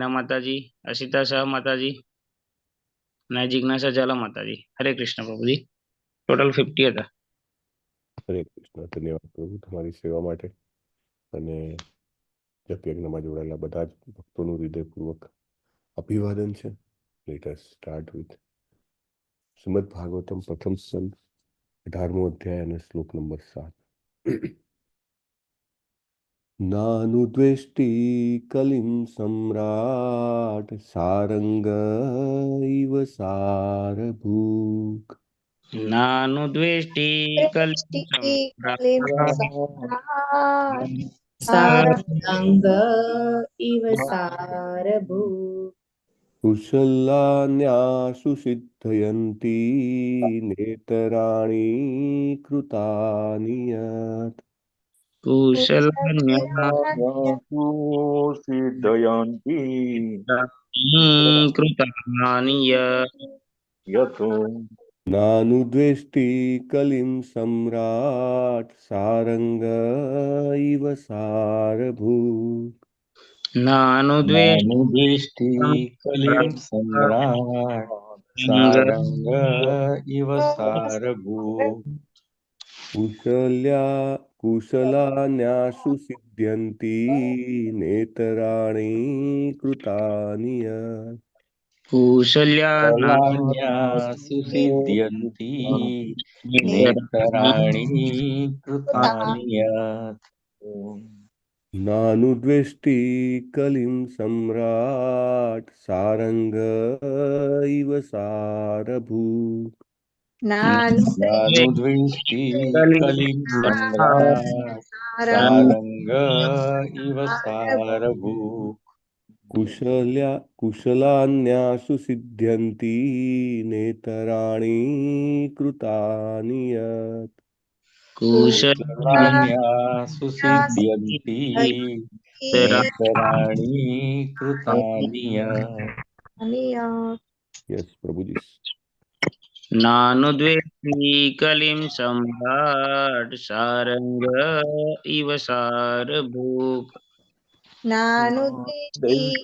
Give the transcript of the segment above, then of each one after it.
मीना माताजी, अशिता शाह माताजी ने जिज्ञासा झाला माताजी। हरे कृष्ण प्रभु जी। टोटल 50 था। हरे कृष्ण। धन्यवाद प्रभु તમારી સેવા માટે અને જપ યજ્ઞમાં જોડાયેલા બધા જ ભક્તોનું હૃદયપૂર્વક અભિવાદન છે. Let us start with Shrimad Bhagavatam પ્રથમ સ્કંદ 18મો અધ્યાય અને શ્લોક નંબર 7. નાનુદ્વેષ્ટિ કલિમ સમ્રાટ સારંગ ઇવ સારભૂક. नानुद्वेष्टि सारंग इव सारभूत. कुशलान्यासु सिद्धयन्ति नेतराणि कृतानि यत्. सिद्धयन्ति कृतानि यतो नानुद्वेष्टि कलिं सम्राट् सारंग इव सारभूत. नानुद्वेष्टि कलिं सम्राट् सारंग इव सारभूत. कुशलान्यासु सिद्ध्यन्ति नेतराणि कृतानि यत्. कलान्यासु सिद्ध्यन्ति नेतराणि कृतानि यत्. नानुद्वेष्टि कलिं सम्राट् सारंग इव सारभूत. नानुद्वेष्टि कलिं सम्राट् सारंग इव सारभूत. कुशलान्यासु सिद्ध्यन्ति नेतराणि कृतानि यत्. कुशलान्यासु सिद्ध्यन्ति नेतराणि कृतानि यत्. यस प्रभु जी. नानुद्वेष्टि कलिं सम्राट् सारंग इव सारभूक. नानुद्वेष्टि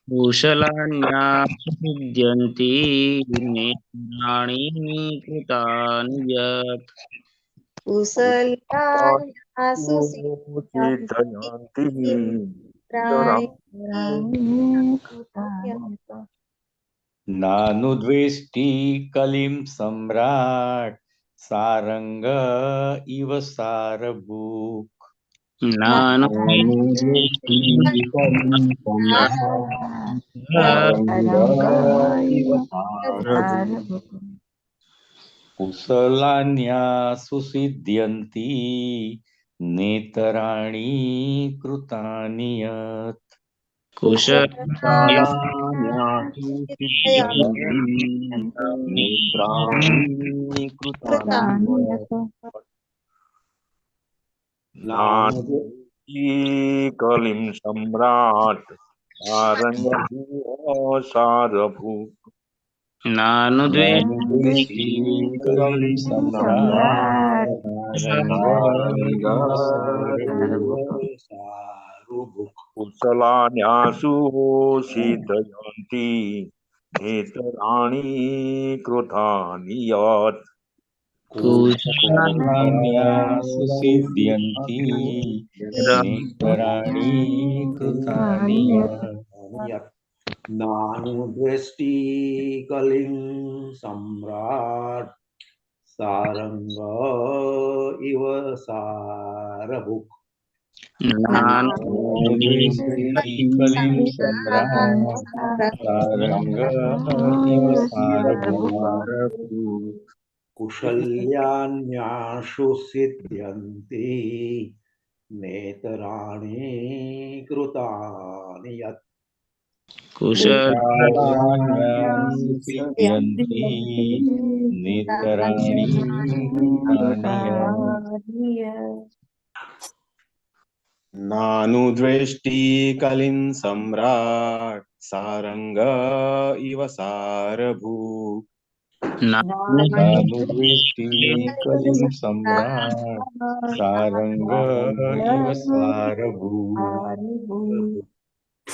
कुशलान्यासु सिद्ध्यन्ति नेत्राणि कृतानि यत्. कुशलान्यासु सिद्ध्यन्ति नानुद्वेष्टि कलिं सम्राट् सारंग इव सारभूक. नानुद्वेष्टि कलिं सम्राट् सारंग इव सारभूक. कुशलान्यासु सिद्ध्यन्ति नेतराणि कृतानि यत्. कुशलान्यासु सिद्ध्यन्ति नेत्राणि कृतानि यत्. नानुद्वेष्टि कलिं सम्राट् सारंग इव सारभूत. नानुद्वेष्टि कलिं सम्राट् सारंग इव सारभूत. कुशलान्यासु सिद्धयन्ति नेतराणि कृतानि यत्. कुशलान्यासु सिद्ध्यन्ति नेतराणि कृतानि यत्. नानुद्वेष्टि कलिं सम्राट् सारंग इव सारभूक. नानुद्वेष्टि कलिं सम्राट् सारंग इव सारभूत. कुशल्यान्यासु सिद्ध्यन्ति नेतराणि कृतानि यत्. कुशलान्यासु सिद्ध्यन्ति नेतराणि कृतानि यत्. नानुद्वेष्टि कलिं सम्राट् सारंग इव सारभूक. नानुद्वेष्टि कलिं सम्राट् सारंग इव सारभूत्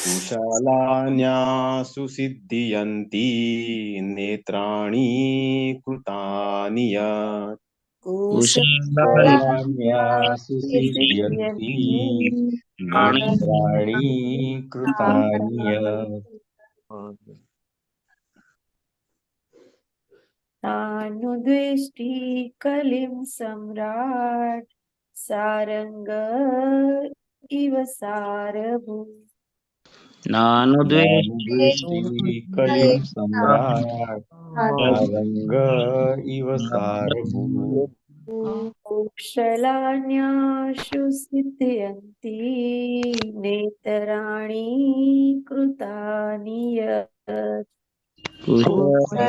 कुशलान्यासु सिद्धियन्ति नेत्राणि कृतानि यत् कुशलान्यासु सिद्ध्यन्ति नेत्राणि कृतानि यत् नानुद्वेष्टि कलिं सम्राट् सारंग इव सारभूत् नानुद्वेष्टि कलिं सम्राट् सारंग इव सारभूत् कुशलान्याशु सिद्ध्यन्ति नेतराणि कृतानि यत् कुशलान्यासु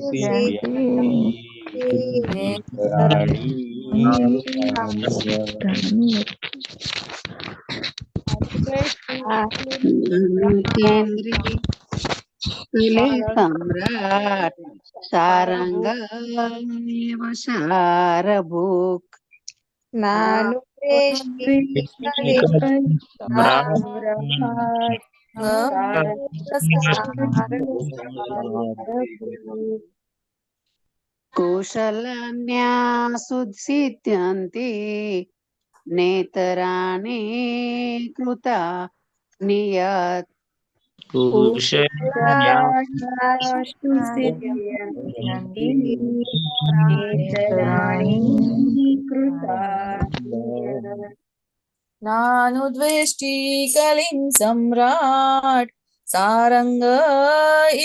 सिद्ध्यन्ति नेत्राणि कृतानि यत् केन्द्रे कले सम्राट सारंगेव सारभूक् नानुद्वेष्टि कलिं सम्राट् सारंगसारभूत् कुशलान्यासु सिद्ध्यन्ति नेतराणि कृता नियत् कुशलान्यासु सिद्ध्यन्ति नेतराणि कृतानि यत् नानुद्वेष्टि कलिं सम्राट् सारंग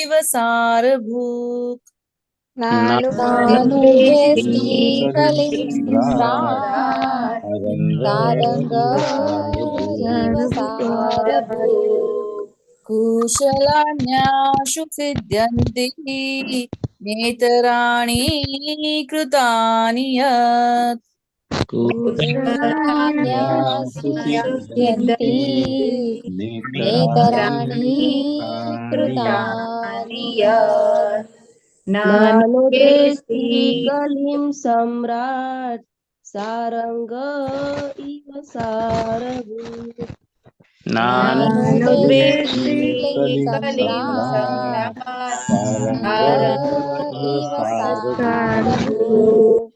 इव सारभूत् नानुद्वेष्टि कलिं सम्राट् सम्राट् सारंग सारंग इव सारभूत् इव सारभूत् कुशलान्यासु सिद्ध्यन्ति नेतराणि कृतानि यत् कुशलान्यासु सिद्ध्यन्ति नेतराणि कृतानि यत् नानुद्वेष्टि नानुद्वेष्टि कलिं सम्राट् सारंग इव सारभूत् नानुद्वेष्टि कलिं कलिं सम्राट् सम्राट् सारंग सारंग इव इव सारभूत् सारभूत्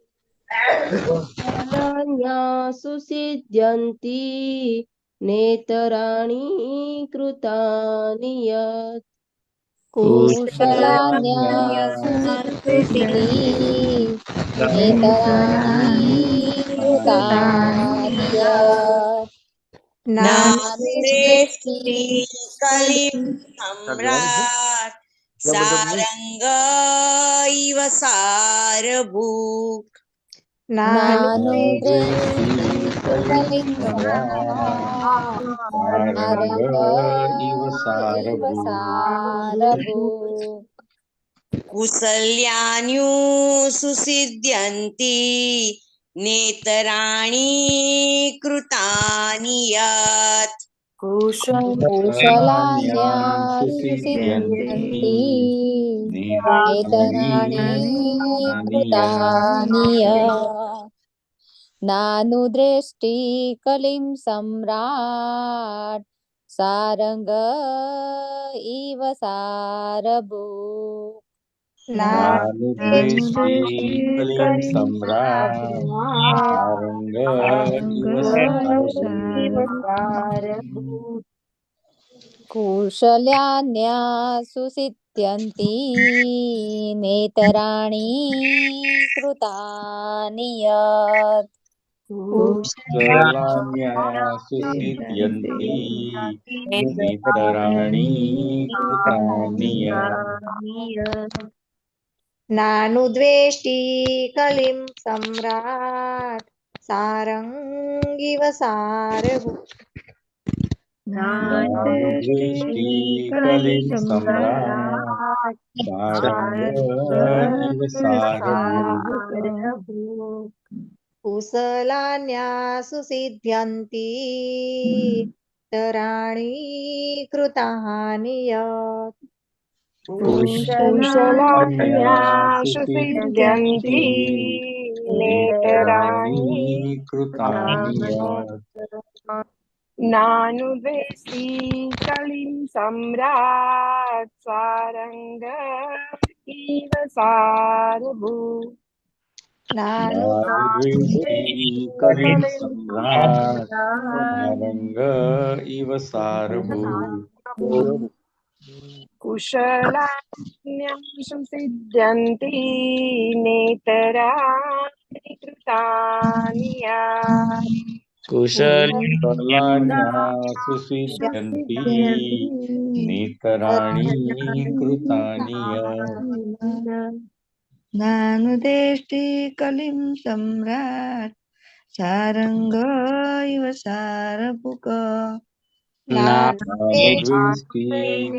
कुशलान्यासु सिद्ध्यन्ति नेतराणि कृतानि यत् कुशलान्यासु सिद्ध्यन्ति नेतराणि कृतानि यत् नानुद्वेष्टि कलिं सम्राट् सारंग इव सारभूत् नानुद्वेष्टि कलिं कलिं सम्राट् सम्राट् सारंग इव इव सारभूत् सारभूत् कुशल्यान्युषु सिद्ध्यन्ति नेतराणि कृतानि यत् कुशलान्यासु कुशलान्यासु सिद्ध्यन्ति सिद्ध्यन्ति नेत्राणि नेतराणि कृतानि कृतानि यत् यत् नानुद्वेष्टि कलिं सम्राट् सारंग इव सारभूत् नानुद्वेष्टि कलिं सम्राट् सारंग इव सारभूत् कुशल्यान्यासु सिद्ध्यन्ति नेतराणि कृतानि यत् कुशलान्यासु सिद्ध्यन्ति नेतराणि कृतानि यत् नानुद्वेष्टि कलिं सम्राट् सारंगिव सारभूत् नानुद्वेष्टि कलिं सम्राट् सारंग इव सारभूत् कुशलान्यासु सिद्ध्यन्ति नेतराणि कृतानि यत् कुशलान्यासु सिद्ध्यन्ति नेतराणि कृतानि यत् नानुद्वेष्टि कलिं सम्राट् सारंग इव सारभूत् नानुद्वेष्टि कलिं सम्राट् सारंग इव सारभूत् कुशलान्यासु सिद्ध्यन्ति नेतराणि कृतानि यत् कुशलान्यासु सिद्ध्यन्ति नेतराणि कृतानि यत् नानुदेष्टि कलिं सम्राट् सारंग इव सारभूक नानुद्वेष्टि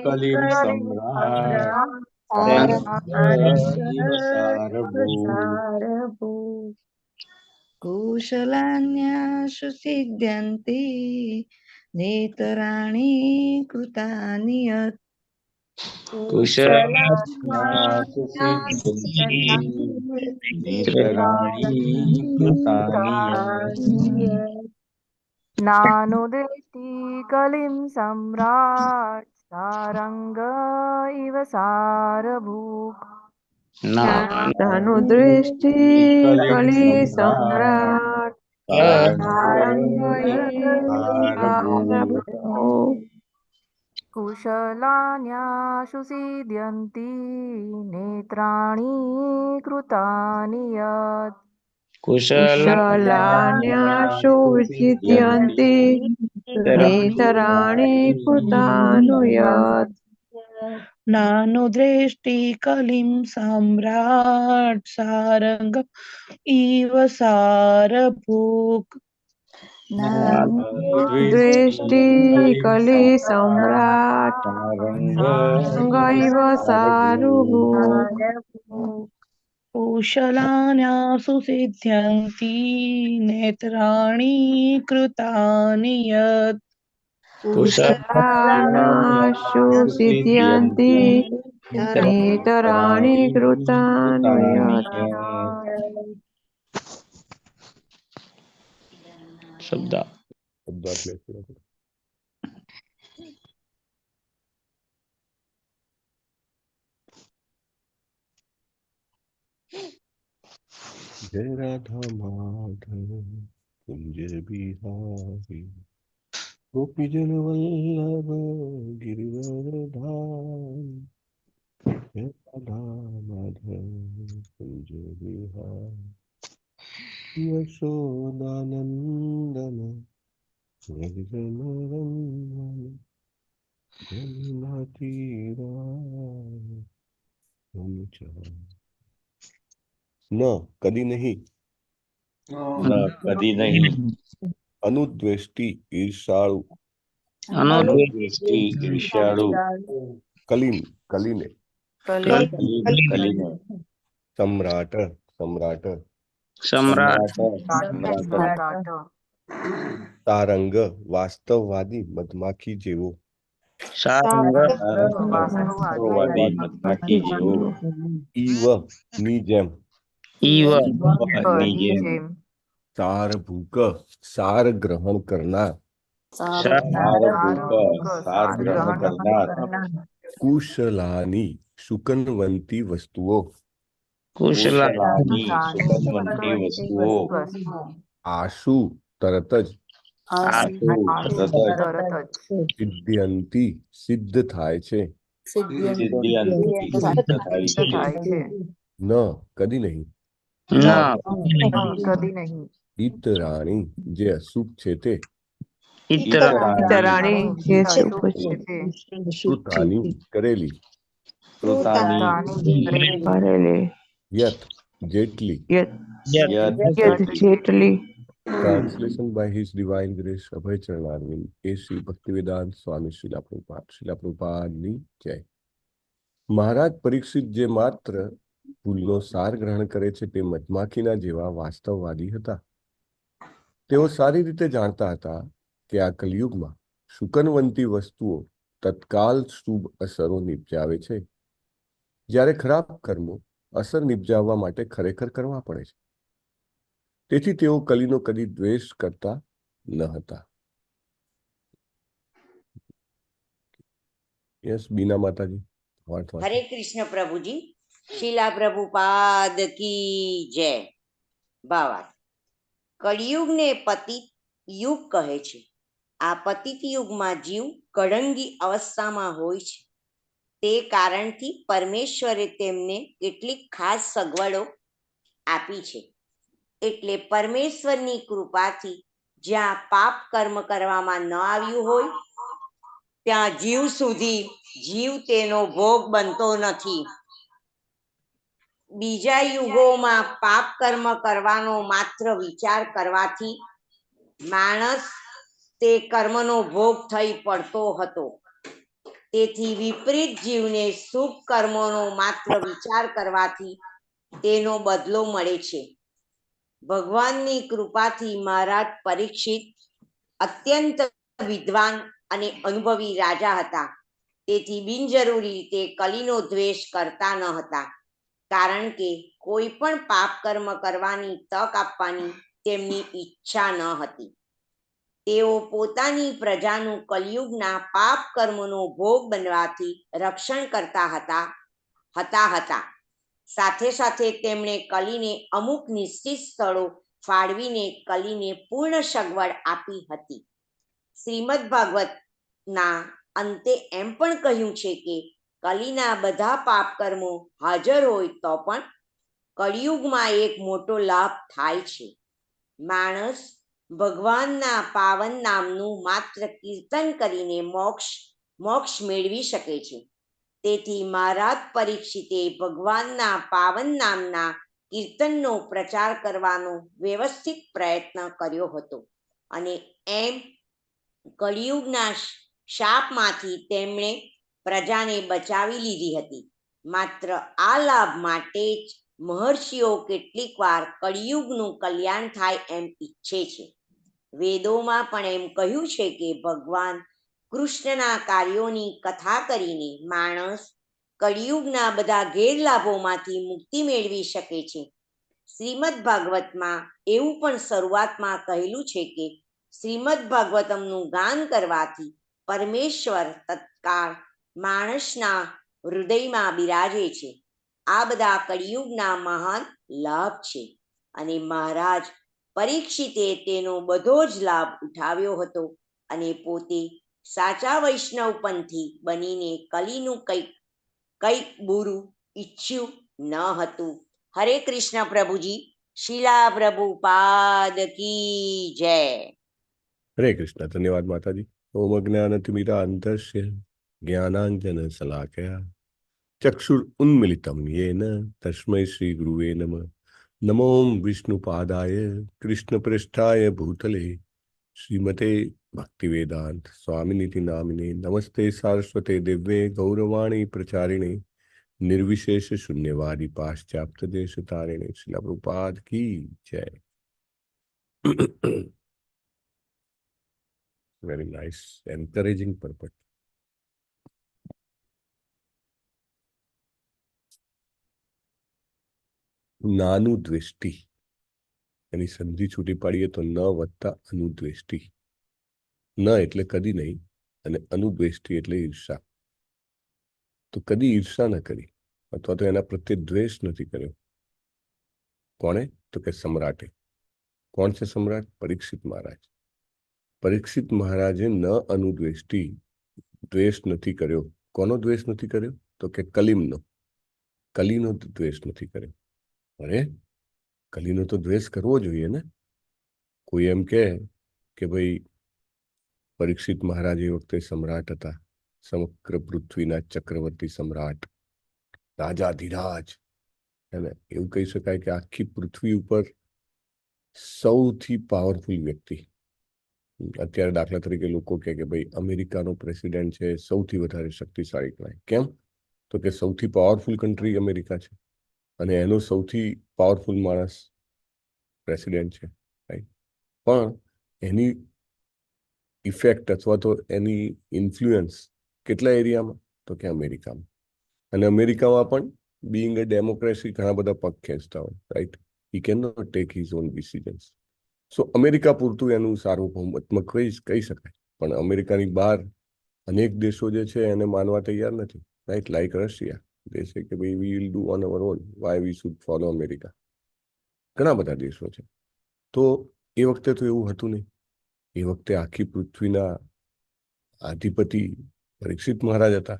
कलिं सम्राट् सारंग इव सारभूत् कुशलान्यासु सिद्ध्यन्ति नेतराणि कृतानि यत् कुशलान्यासु सिद्ध्यन्ति नेतराणि कृतानि यत् नानुदेष्टि कलिं सम्राट् सारंग इव सारभूक् नानुद्वेष्टि कलिं सम्राट् सारंग इव सारभूत् कुशलान्यासु सिद्ध्यन्ति नेत्राणि कृतानि यत् कुशलान्यासु सिद्ध्यन्ति नेतराणि कृतानि यत् नानुद्वेष्टि कलिं सम्राट् सारंग इव सारभूक् नानुद्वेष्टि कलिं सम्राट् सारंग इव सारभूत् कुशलान्यासु सिद्ध्यन्ति नेत्राणि कृतानि यत् कुशलान्यासु सिद्ध्यन्ति नेतराणि कृतानि यत् शब्दार्थ लेते हैं। जय राधा माधव कुंज बिहारी गोपीजन वल्लभ गिरिवरधारी जय राधा माधव कुंज बिहारी यशोदानंदन व्रजनरंजन जमुना तीरा न कदी नहीं न कदी नहीं अनुद्वेष्टि ईर्षाळु अनुद्वेष्टि ईर्ष्याळु कलीन कलीने कलीने सम्राट सम्राट सम्राट तारंग वास्तववादी मधमाखी जेवो वास्तववादी मधमाखी जेवो ईव ની જેમ ની જેમ સાર ભૂક સાર ગ્રહણ કરનાર सार ग्रहण करनार કુશલાની શુકનવંતી વસ્તુઓ कुशलानी सुगंधवंती वस्तुओं આશુ તરત જ आशु तरत સિદ્ધ્યંતી સિદ્ધ થાય છે सिद्ध्यंती सिद्ध थाई छे ન કદી નહીં कदी नहीं ઈતરાણી જે અશુભ છે તે इतराणी जे शुभ छे કૃતાની કરેલી करेले યત જેટલી Jaitley Translation by His Divine Grace Abhay Charanarvind A.C. Bhaktivedanta Swami Srila Prabhupada જય મહારાજ પરીક્ષિત જે માત્ર ફૂલનો સાર ગ્રહણ કરે છે તે મધમાખીના જેવા વાસ્તવવાદી હતા તેઓ સારી રીતે જાણતા હતા કે આ કલિયુગમાં શુકનવંતી વસ્તુઓ તત્કાલ શુભ અસરો નિપજાવે છે જ્યારે ખરાબ કર્મો અસર નિપજાવવા માટે ખરેખર કરવા પડે છે. તેથી તેઓ કલીનો કદી દ્વેષ કરતા ન હતા. યસ બીના માતાજી. હરે કૃષ્ણ પ્રભુજી. શીલા પ્રભુપાદ કી જય. ભાવાર્થ. કળિયુગને પતિત યુગ કહે છે. આ પતિત યુગમાં જીવ કળંગી અવસ્થામાં હોય છે. તે કારણથી પરમેશ્વરે તેમને કેટલીક ખાસ સગવડો આપી છે. એટલે પરમેશ્વરની કૃપાથી જ્યાં પાપ કર્મ કરવામાં ન આવ્યું હોય ત્યાં જીવ સુધી જીવ તેનો ભોગ બનતો નથી. બીજા યુગોમાં પાપ કર્મ કરવાનો માત્ર વિચાર કરવાથી માણસ તે કર્મનો ભોગ થઈ પડતો હતો. તેથી વિપરીત જીવને શુભ કર્મોનો માત્ર વિચાર કરવાથી તેનો બદલો મળે છે. ભગવાનની કૃપાથી મહારાજ પરીક્ષિત અત્યંત વિદ્વાન અને અનુભવી રાજા હતા. તેથી બિનજરૂરી રીતે કલીનો દ્વેષ કરતા ન હતા. કારણ કે કોઈ પણ પાપ કર્મ કરવાની તક આપવાની તેમની ઈચ્છા ન હતી. તેઓ પોતાની પ્રજાનું કલયુગના પાપ કર્મનો ભોગ બનવાથી રક્ષણ કરતા હતા. સાથે સાથે તેમણે કલીને અમુક નિશ્ચિત સ્થળો ફાળવીને કલીને પૂર્ણ સગવડ આપી હતી. શ્રીમદ ભાગવતના અંતે એમ પણ કહ્યું છે કે કલીના બધા પાપ કર્મો હાજર હોય તો પણ કળિયુગમાં એક મોટો લાભ થાય છે. માણસ ભગવાનના પાવન નામનું માત્ર કીર્તન કરીને મોક્ષ મેળવી શકે છે. તેથી મહારાજ પરીક્ષિતે ભગવાનના પાવન નામના કીર્તનનો પ્રચાર કરવાનો વ્યવસ્થિત પ્રયત્ન કર્યો હતો. અને એમ કળિયુગના શાપમાંથી તેમણે પ્રજાને બચાવી લીધી હતી. માત્ર આ લાભ માટે જ મહર્ષિઓ કેટલીક વાર કળિયુગનું કલ્યાણ થાય એમ ઈચ્છે છે. વેદોમાં પણ એમ કહ્યું છે કે ભગવાન કૃષ્ણના કાર્યોની કથા કરીને માણસ કળિયુગના બધા ગેરલાભોમાંથી મુક્તિ મેળવી શકે છે. શ્રીમદ ભાગવતમાં એવું પણ શરૂઆતમાં કહેલું છે કે શ્રીમદ ભાગવતમનું ગાન કરવાથી પરમેશ્વર તત્કાળ માણસના હૃદયમાં બિરાજે છે. આ બધા કળિયુગના મહાન લાભ છે અને મહારાજ પરીક્ષિતે તેનો બધો જ લાભ ઉઠાવ્યો હતો અને પોતે સાચા વૈષ્ણવપંથી બનીને કલીનું કંઈક બુરું ઈચ્છ્યું ન હતું. હરે કૃષ્ણ પ્રભુજી. શીલા પ્રભુપાદ કી જય. હરે કૃષ્ણ. ધન્યવાદ માતાજી. ઓમ અજ્ઞાનતિમિરાંધસ્ય જ્ઞાનાંજન શલાકયા ચક્ષુર ઉન્મિલિતમ યેન તસ્મૈ શ્રી ગુરુવે નમઃ. નમો વિષ્ણુપાદાય કૃષ્ણપ્રેષ્ઠાય ભૂતલે શ્રીમતે ભક્તિવેદાંત સ્વામિનિતિ નામિને નમસ્તે સારસ્વતે દિવ્યે ગૌરવાણી પ્રચારિણે निर्विशेष शून्यवादी पाश्चात्य देश तारिणे श्रील प्रभुपाद की जय. Very nice, encouraging purpose. નાનું દ્વેષ્ટિ એની સંધિ છૂટી પાડીએ તો ન વત્તા અનુદ્વેષ્ટિ. ન એટલે કદી નહીં અને અનુદ્વેષ્ટિ એટલે ઈર્ષા. તો કદી ઈર્ષા ન કરી અથવા તો એના પ્રત્યે દ્વેષ નથી કર્યો. કોણે? તો કે સમ્રાટે. કોણ છે સમ્રાટ? પરીક્ષિત મહારાજ. પરીક્ષિત મહારાજે ન અનુદ્વેષ્ટિ દ્વેષ નથી કર્યો. કોનો દ્વેષ નથી કર્યો? તો કે કલીમનો. કલીનો દ્વેષ નથી કર્યો. અરે કલીનો તો દ્વેષ કરવો જોઈએ ને. કોઈ એમ કે ભાઈ પરીક્ષિત મહારાજ એ વખતે સમ્રાટ હતા, સમગ્ર પૃથ્વીના ચક્રવર્તી સમ્રાટ, રાજાધિરાજ. એને એવું કહી શકાય કે આખી પૃથ્વી ઉપર સૌથી પાવરફુલ વ્યક્તિ. અત્યારે દાખલા તરીકે લોકો કહે કે ભાઈ અમેરિકાનો પ્રેસિડેન્ટ છે સૌથી વધારે શક્તિશાળી કહેવાય. કેમ? તો કે સૌથી પાવરફુલ કન્ટ્રી અમેરિકા છે અને એનો સૌથી પાવરફુલ માણસ પ્રેસિડેન્ટ છે, રાઈટ? પણ એની ઇફેક્ટ અથવા તો એની ઇન્ફ્લુઅન્સ કેટલા એરિયામાં? તો કે અમેરિકામાં. અને અમેરિકામાં પણ બીઇંગ અ ડેમોક્રેસી ઘણા બધા પગ ખેંચતા હોય, right. He can not take his own decisions. So America પૂરતું એનું સાર્વભૌમત્વ કહી શકાય, પણ અમેરિકાની બહાર અનેક દેશો જે છે એને માનવા તૈયાર નથી, રાઈટ. લાઈક રશિયા, દે છે કે ભાઈ we will do on hour on, why we should follow America. ઘણા બધા દેશો છે. તો એ વખતે તો એવું હતું નહીં. એ વખતે આખી પૃથ્વીના અધિપતિ પરીક્ષિત મહારાજ હતા.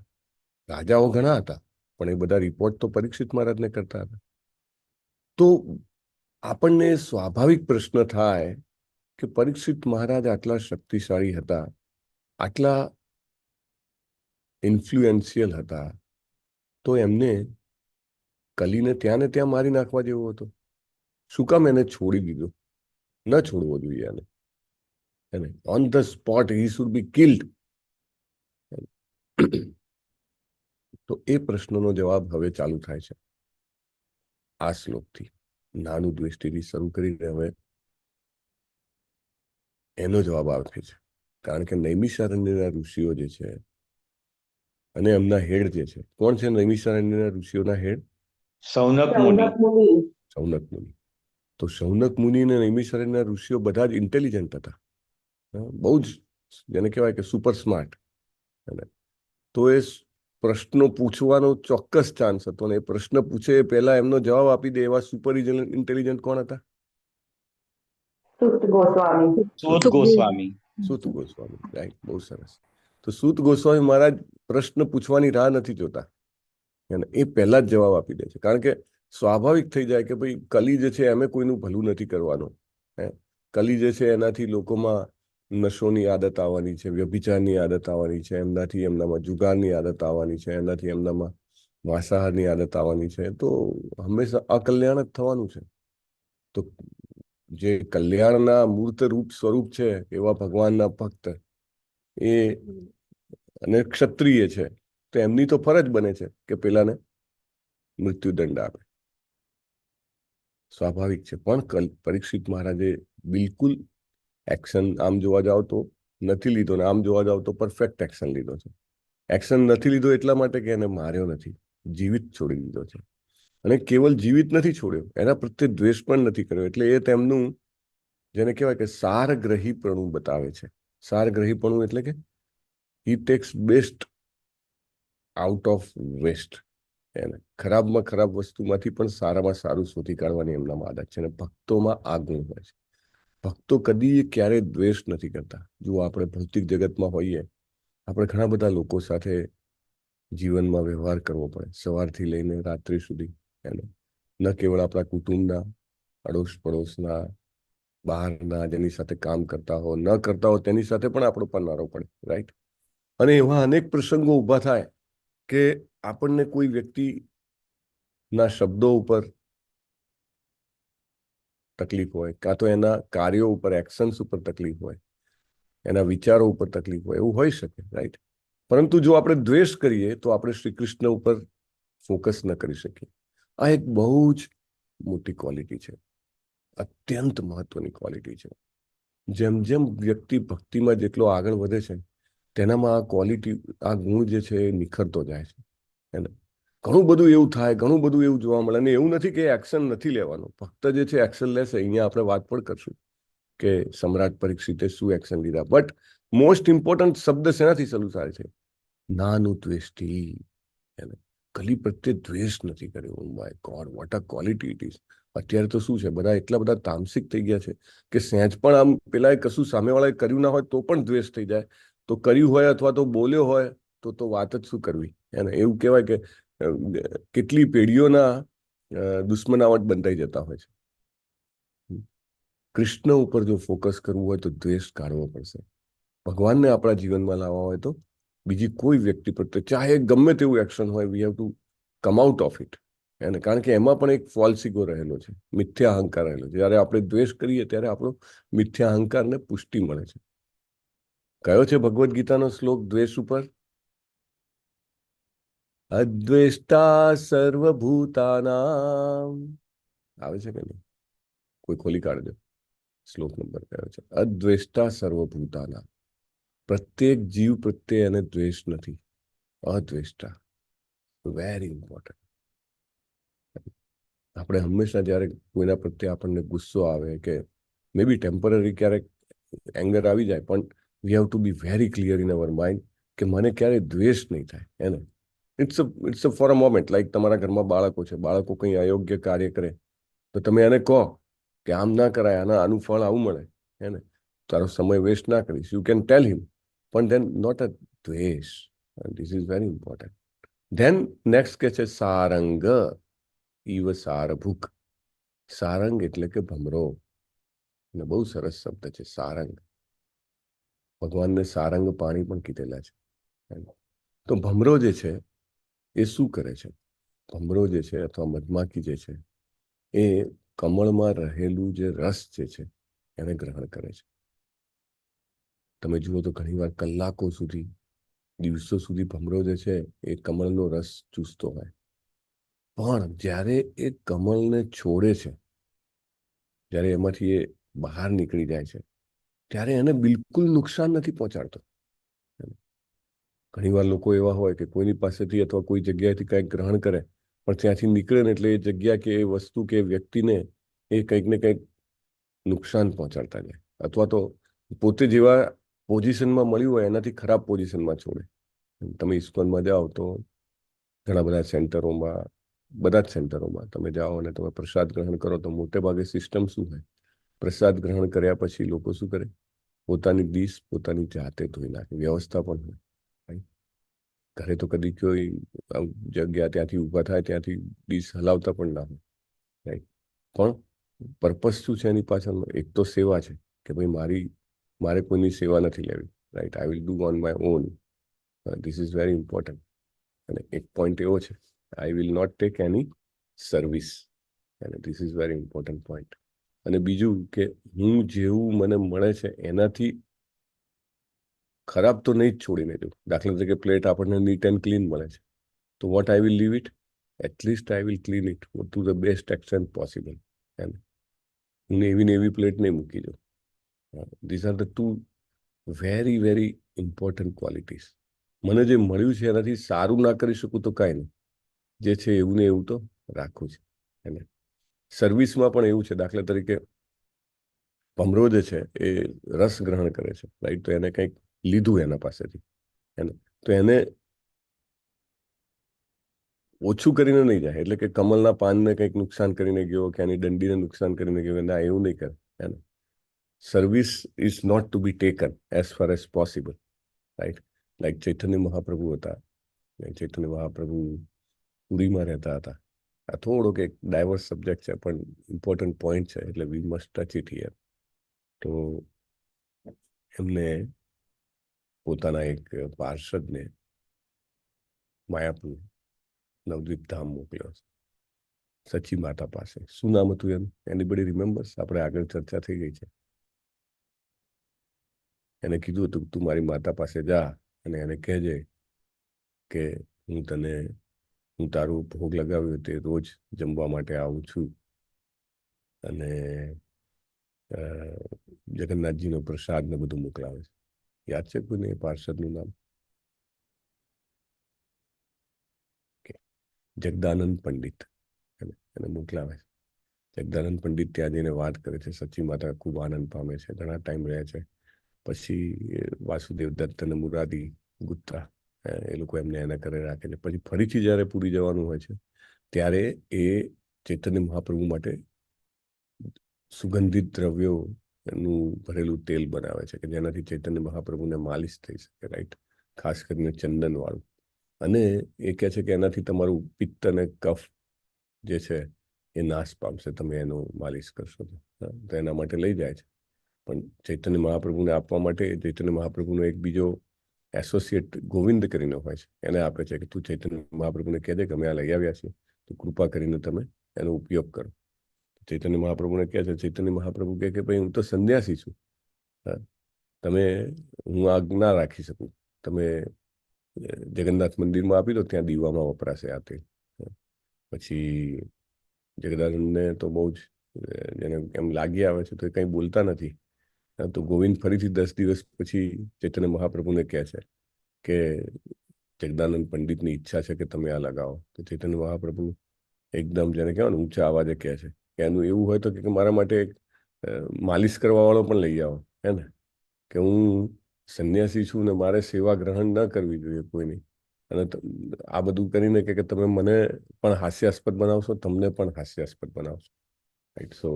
રાજાઓ ઘણા હતા, પણ એ બધા રિપોર્ટ તો પરીક્ષિત મહારાજને કરતા હતા. તો આપણને સ્વાભાવિક પ્રશ્ન થાય કે પરીક્ષિત મહારાજ આટલા શક્તિશાળી હતા, આટલા ઇન્ફ્લુએન્શિયલ હતા, તો એમને કલીને ત્યાં ને ત્યાં મારી નાખવા જેવો હતો. શું કામ એને છોડી દીધો? ન છોડવો જોઈએ એને. On the spot he should be killed. તો એ પ્રશ્નનો જવાબ હવે ચાલુ થાય છે આ શ્લોકથી. નાનું દ્વેષ્ટિથી શરૂ કરીને હવે એનો જવાબ આવે છે. કારણ કે નૈમિષારણ્યના ઋષિઓ જે છે અને એમના હેડ જે છે, કોણ છે નૈમિષારણ્યના ઋષિઓના હેડ? સૌનક મુનિ. સૌનક મુનિ. તો સૌનક મુનિ અને નૈમિષારણ્યના ઋષિઓ બધા જ ઇન્ટેલિજન્ટ હતા, બહુ જ, જેને કહેવાય કે સુપર સ્માર્ટ. તો એ પ્રશ્નો પૂછવાનો ચોક્કસ ચાન્સ હતો, અને એ પ્રશ્ન પૂછે એ પહેલા એમનો જવાબ આપી દે એવા સુપર ઇન્ટેલિજન્ટ કોણ હતા? સૂત ગોસ્વામી. સૂત ગોસ્વામી, રાઈટ. બહુ સરસ. તો સૂત ગોસ્વામી મહારાજ પ્રશ્ન પૂછવાની રાહ નથી જોતા, એ પહેલા જ જવાબ આપી દે છે. કારણ કે સ્વાભાવિક થઈ જાય કે ભાઈ કલી જે છે એમે કોઈનું ભલું નથી કરવાનું. કલી જે છે એનાથી લોકોમાં નશોની આદત આવવાની છે, વ્યભિચારની આદત આવવાની છે, એમનાથી એમનામાં જુગારની આદત આવવાની છે, એનાથી એમનામાં માંસાહારની આદત આવવાની છે. તો હંમેશા અકલ્યાણ જ થવાનું છે. તો જે કલ્યાણના મૂર્ત રૂપ સ્વરૂપ છે એવા ભગવાનના ભક્ત એ અને ક્ષત્રિય છે, તો એમની તો ફરજ બને છે કે પેલાને મૃત્યુદંડ આપે. સ્વાભાવિક છે. પણ પરીક્ષિત મહારાજે બિલકુલ એક્શન આમ જોવા જાવ તો નથી લીધો, ને આમ જોવા જાવ તો પરફેક્ટ એક્શન લીધો છે. એક્શન નથી લીધો એટલા માટે કે એને માર્યો નથી, જીવિત છોડી દીધો છે. અને કેવલ જીવિત નથી છોડ્યો, એના પ્રત્યે દ્વેષ પણ નથી કર્યો. એટલે એ તેમનું, જેને કહેવાય કે સારગ્રહીપણું બતાવે છે. સારગ્રહીપણું એટલે કે he takes best out of waste. એને ખરાબમાં ખરાબ વસ્તુમાંથી પણ સારામાં સારું શોધી કાઢવાની એમનામાં આદત છે. અને ભક્તોમાં આ ગુણ હોય છે. ભક્તો કદી ક્યારેય દ્વેષ નથી કરતા. જો આપણે ભૌતિક જગતમાં હોઈએ, આપણે ઘણા બધા લોકો સાથે જીવનમાં વ્યવહાર કરવો પડે, સવારથી લઈને રાત્રિ સુધી. એને ન કેવળ આપણા કુટુંબના, અડોશ પડોશના, બહારના, જેની સાથે કામ કરતા હો, ન કરતા હો, તેની સાથે પણ આપણો પનારો પડે, રાઈટ. અને એવા અનેક પ્રસંગો ઊભા થાય કે આપણને કોઈ વ્યક્તિના શબ્દો ઉપર તકલીફ હોય, કાં તો એના કાર્યો ઉપર, એક્શન્સ ઉપર તકલીફ હોય, એના વિચારો ઉપર તકલીફ હોય, એવું હોઈ શકે, રાઈટ. પરંતુ જો આપણે દ્વેષ કરીએ તો આપણે શ્રી કૃષ્ણ ઉપર ફોકસ ન કરી શકીએ. આ એક બહુ જ મોટી ક્વોલિટી છે, અત્યંત મહત્વની ક્વોલિટી છે. જેમ જેમ વ્યક્તિ ભક્તિમાં જેટલો આગળ વધે છે, તેનામાં આ ક્વોલિટી, આ ગુણ જે છે એ નિખરતો જાય છે. એને ઘણું બધું એવું થાય, ઘણું બધું એવું જોવા મળે. અને એવું નથી કે એક્શન નથી લેવાનું, ભક્ત જે છે એક્શન લેશે. અહીંયા આપણે વાત પણ કરશું કે સમ્રાટ પરીક્ષિતે શું એક્શન લીધા. બટ મોસ્ટ ઇમ્પોર્ટન્ટ શબ્દ શેનાથી શરૂ થાય છે? નાનું દ્વેષ્ટિ. એને કલી પ્રત્યે દ્વેષ નથી કર્યો. Oh my God, what a quality it is. અત્યારે તો શું છે, બધા એટલા બધા તામસિક થઈ ગયા છે કે સહેજ પણ આમ પેલા કશું સામેવાળાએ કર્યું ના હોય તો પણ દ્વેષ થઈ જાય. તો કર્યું હોય અથવા તો બોલ્યો હોય તો વાત જ શું કરવી. એને એવું કહેવાય કે કેટલી પેઢીઓના દુશ્મનાવટ બંધાઈ જતા હોય છે. કૃષ્ણ ઉપર જો ફોકસ કરવું હોય તો દ્વેષ કાઢવો પડશે. ભગવાનને આપણા જીવનમાં લાવવા હોય તો બીજી કોઈ વ્યક્તિ પ્રત્યે ચાહે ગમે તેવું એક્શન હોય, we have to come out of it. એને કારણ કે એમાં પણ એક ફોલ્સ ઈગો રહેલો છે, મિથ્યા અહંકાર રહેલો છે. જ્યારે આપણે દ્વેષ કરીએ ત્યારે આપણો મિથ્યા અહંકારને પુષ્ટિ મળે છે. કયો છે ભગવદ્ ગીતાનો શ્લોક દ્વેષ ઉપર? અદ્વેષ્ટા સર્વભૂતાનામ. આવે છે કે નહીં? કોઈ ખોલી કાઢજો. શ્લોક નંબર કયો છે? અદ્વેષ્ટા સર્વભૂતાનામ. પ્રત્યેક જીવ પ્રત્યે એને દ્વેષ નથી, અદ્વેષ્ટા. Very important. આપણે હંમેશા જ્યારે કોઈના પ્રત્યે આપણને ગુસ્સો આવે કે મે બી ટેમ્પરરી ક્યારેક એંગર આવી જાય, પણ we have to be very clear in our mind કે મને ક્યારેય દ્વેષ નહીં થાય એને. It's a for a moment. Like તમારા ઘરમાં બાળકો છે, બાળકો કંઈ અયોગ્ય કાર્ય કરે તો તમે એને કહો કે આમ ના કરાય, આનું ફળ આવું મળે, એને તારો સમય વેસ્ટ ના કરીશ, યુ કેન ટેલ હિમ, પણ ધેન નોટ અ દ્વેષ. This is very important. Than next કે છે સારંગ ઈવ સારભૂક. સારંગ એટલે કે ભમરો, અને બહુ સરસ શબ્દ છે સારંગ. ભગવાનને સારંગ પાણી પણ કીધેલા છે. તો ભમરો જે છે એ શું કરે છે? ભમરો જે છે અથવા મધમાખી જે છે એ કમળમાં રહેલું જે રસ જે છે એને ગ્રહણ કરે છે. તમે જુઓ તો ઘણીવાર કલાકો સુધી, દિવસો સુધી ભમરો જે છે એ કમળનો રસ ચૂસતો હોય, પણ જ્યારે એ કમળને છોડે છે, જ્યારે એમાંથી એ બહાર નીકળી જાય છે, ત્યારે એને બિલકુલ નુકસાન નથી પહોંચાડતો. ઘણીવાર લોકો એવા હોય કે કોઈની પાસેથી અથવા કોઈ જગ્યાએથી કંઈક ગ્રહણ કરે, પણ ત્યાંથી નીકળે ને એટલે એ જગ્યા કે એ વસ્તુ કે વક્તિને એ કંઈક ને કંઈક નુકસાન પહોંચાડતા જાય, અથવા તો પોતે જેવા પોઝિશનમાં મળ્યું હોય એનાથી ખરાબ પોઝિશનમાં છોડે. તમે ઇસ્કોનમાં જાઓ તો ઘણા બધા સેન્ટરોમાં, બધા જ સેન્ટરોમાં તમે જાઓ અને તમે પ્રસાદ ગ્રહણ કરો તો મોટે ભાગે સિસ્ટમ શું હોય? પ્રસાદ ગ્રહણ કર્યા પછી લોકો શું કરે? પોતાની ડીશ પોતાની જાતે ધોઈ નાખે. વ્યવસ્થા પણ હોય. ઘરે તો કદી કોઈ જગ્યા ત્યાંથી ઊભા થાય ત્યાંથી ડીશ હલાવતા પણ ના હોય, રાઈટ? પણ પર્પસ શું છે એની પાછળનો? એક તો સેવા છે કે ભાઈ મારે કોઈની સેવા નથી લેવી, right? I will do on my own. This is very important. અને એક પોઈન્ટ એવો છે, I will not take any service, અને this is very important point. અને બીજું કે હું જેવું મને મળે છે એનાથી ખરાબ તો નહીં જ છોડીને દઉં. દાખલા તરીકે પ્લેટ આપણને નીટ એન્ડ ક્લીન મળે છે, તો what I will leave it? At least I will clean it to the best extent possible. હું એવી પ્લેટ નહીં મૂકી દઉં. This are the two very very important qualities. મને જે મળ્યું છે એનાથી સારું ના કરી શકું તો કાંઈ નહીં, જે છે એવું ને એવું તો રાખવું છે. એને સર્વિસમાં પણ એવું છે. દાખલા તરીકે ભમરો જે છે એ રસ ગ્રહણ કરે છે, રાઈટ? તો એને કંઈક લીધું એના પાસેથી, તો એને ઓછું કરીને નહીં જાય. એટલે કે કમલના પાનને કંઈક નુકસાન કરીને ગયો કે એની દંડીને નુકસાન કરીને ગયો, ના, એવું નહીં કરે. Service is not to be taken as far as possible, right? Like Chaitanya Mahaprabhu હતા. ચૈતન્ય મહાપ્રભુ પુરીમાં રહેતા હતા. આ થોડોક એક ડાયવર્સ સબ્જેક્ટ છે પણ ઇમ્પોર્ટન્ટ પોઈન્ટ છે, એટલે we must touch it here. તો એમને પોતાના એક પાર્ષદને માયાપુર નવદ્વીપ ધામ મોકલ્યો છે, સચી માતા પાસે. શું નામ હતું એનું? Anybody remembers? આપણે આગળ ચર્ચા થઈ ગઈ છે. એને કીધું હતું તું મારી માતા પાસે જા અને એને કહેજે કે હું તારું ભોગ લગાવ્યું તે રોજ જમવા માટે આવું છું, અને જગન્નાથજીનો પ્રસાદ ને બધું મોકલાવે છે. યાદ છે કોઈને એ પાર્ષદનું નામ? જગદાનંદ પંડિત. એને મોકલાવે છે. જગદાનંદ પંડિત ત્યાં જઈને વાત કરે છે. સચી માતા ખૂબ આનંદ પામે છે, ઘણા ટાઈમ રહે છે. પછી વાસુદેવ દત્ત અને મુરારી ગુપ્તા એ લોકો એમને એના ઘરે રાખે છે. પછી ફરીથી જ્યારે પૂરી જવાનું હોય છે ત્યારે એ ચૈતન્ય મહાપ્રભુ માટે સુગંધિત દ્રવ્યો નું ભરેલું તેલ બનાવે છે કે જેનાથી ચૈતન્ય મહાપ્રભુને માલિશ થઈ શકે, રાઈટ? ખાસ કરીને ચંદન વાળું. અને એ કહે છે કે એનાથી તમારું પિત્ત અને કફ જે છે એ નાશ પામશે, તમે એનું માલિશ કરશો તો એના માટે લઈ જાય છે. પણ ચૈતન્ય મહાપ્રભુને આપવા માટે ચૈતન્ય મહાપ્રભુનો એક બીજો એસોસિએટ ગોવિંદ કરીને હોય છે, એને આપે છે કે તું ચૈતન્ય મહાપ્રભુને કહે દે કે અમે આ લઈ આવ્યા છીએ, તો કૃપા કરીને તમે એનો ઉપયોગ કરો. ચૈતન્ય મહાપ્રભુને કહે છે. ચૈતન્ય મહાપ્રભુ કહે કે ભાઈ હું તો સંન્યાસી છું, હું આગ ના રાખી શકું, તમે જગન્નાથ મંદિરમાં આપી દો, ત્યાં દીવામાં વપરાશે આ તેલ. પછી જગદાનંદને તો બહુ જ જેને એમ લાગી આવે છે તો એ કંઈ બોલતા નથી. તો ગોવિંદ ફરીથી 10 દિવસ પછી ચૈતન્ય મહાપ્રભુને કહે છે કે જગદાનંદ પંડિતની ઈચ્છા છે કે તમે આ લગાવો, તો ચૈતન્ય મહાપ્રભુ એકદમ જેને કહેવાય ને ઊંચા અવાજે કહે છે કે એનું એવું હોય તો કે મારા માટે એક માલિશ કરવા વાળો પણ લઈ આવો, હે ને, કે હું સંન્યાસી છું ને મારે સેવા ગ્રહણ ન કરવી જોઈએ કોઈની, અને આ બધું કરીને કે તમે મને પણ હાસ્યાસ્પદ બનાવશો, તમને પણ હાસ્યાસ્પદ બનાવશો, right. So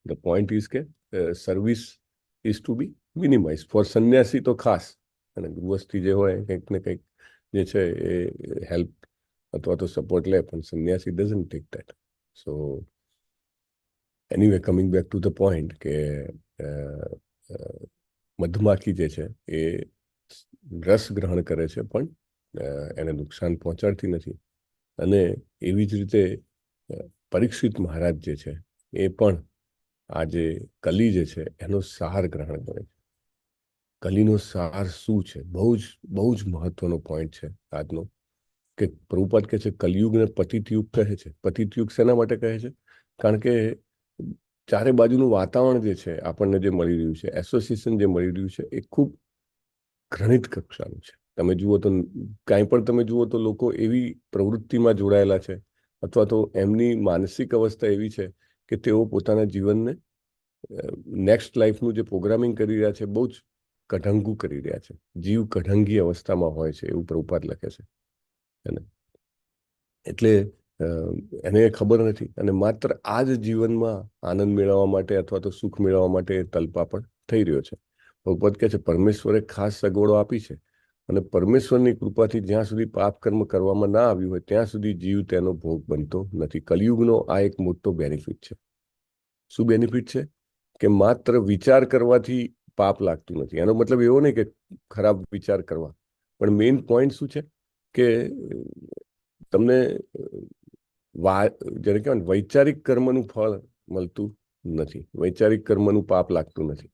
the point is કે service is to be minimize for સંન્યાસી તો ખાસ, અને ગૃહસ્થી જે હોય કંઈક ને કંઈક જે છે એ હેલ્પ અથવા તો સપોર્ટ લે, પણ સંન્યાસી doesn't take that. So anyway, coming back to the point કે મધમાખી જે છે એ રસ ગ્રહણ કરે છે પણ એને નુકસાન પહોંચાડતી નથી. અને એવી જ રીતે પરીક્ષિત મહારાજ જે છે એ પણ આ જે કલી જે છે એનો સાર ગ્રહણ કરે છે. કલીનો સાર શું છે? બહુ જ મહત્વનો પોઈન્ટ છે આજનો, કે પ્રભુપાદ કહે છે કલયુગને પતિત યુગ કહે છે. પતિત યુગ શેના માટે કહે છે? કારણ કે ચારે બાજુનું વાતાવરણ જે છે આપણને જે મળી રહ્યું છે, એસોસિએશન જે મળી રહ્યું છે, એ ખૂબ ઘૃણિત કક્ષાનું છે. તમે જુઓ તો કાંઈ પણ તમે જુઓ તો લોકો એવી પ્રવૃત્તિમાં જોડાયેલા છે અથવા તો એમની માનસિક અવસ્થા એવી છે કે તેઓ પોતાના જીવનને નેક્સ્ટ લાઈફનું જે પ્રોગ્રામિંગ કરી રહ્યા છે બહુ જ કઢંગું કરી રહ્યા છે, જીવ કઢંગી અવસ્થામાં હોય છે, એવું પ્રભુપાદ લખે છે. એટલે એને ખબર નથી, અને માત્ર આ જ જીવનમાં આનંદ મેળવવા માટે અથવા તો સુખ મેળવવા માટે તલપા પણ થઈ રહ્યો છે. પ્રભુપાદ કહે છે પરમેશ્વરે ખાસ સગવડો આપી છે, અને પરમેશ્વરની કૃપાથી જ્યાં સુધી પાપ કર્મ કરવામાં ના આવ્યું હોય ત્યાં સુધી જીવ તેનો ભોગ બનતો નથી. કલયુગનો આ એક મોટો બેનિફિટ છે. શું બેનિફિટ છે? કે માત્ર વિચાર કરવાથી પાપ લાગતું નથી. એનો મતલબ એવો નહીં કે ખરાબ વિચાર કરવા, પણ મેઇન પોઈન્ટ શું છે કે તમને જેને કહેવાય ને વૈચારિક કર્મનું ફળ મળતું નથી, વૈચારિક કર્મનું પાપ લાગતું નથી.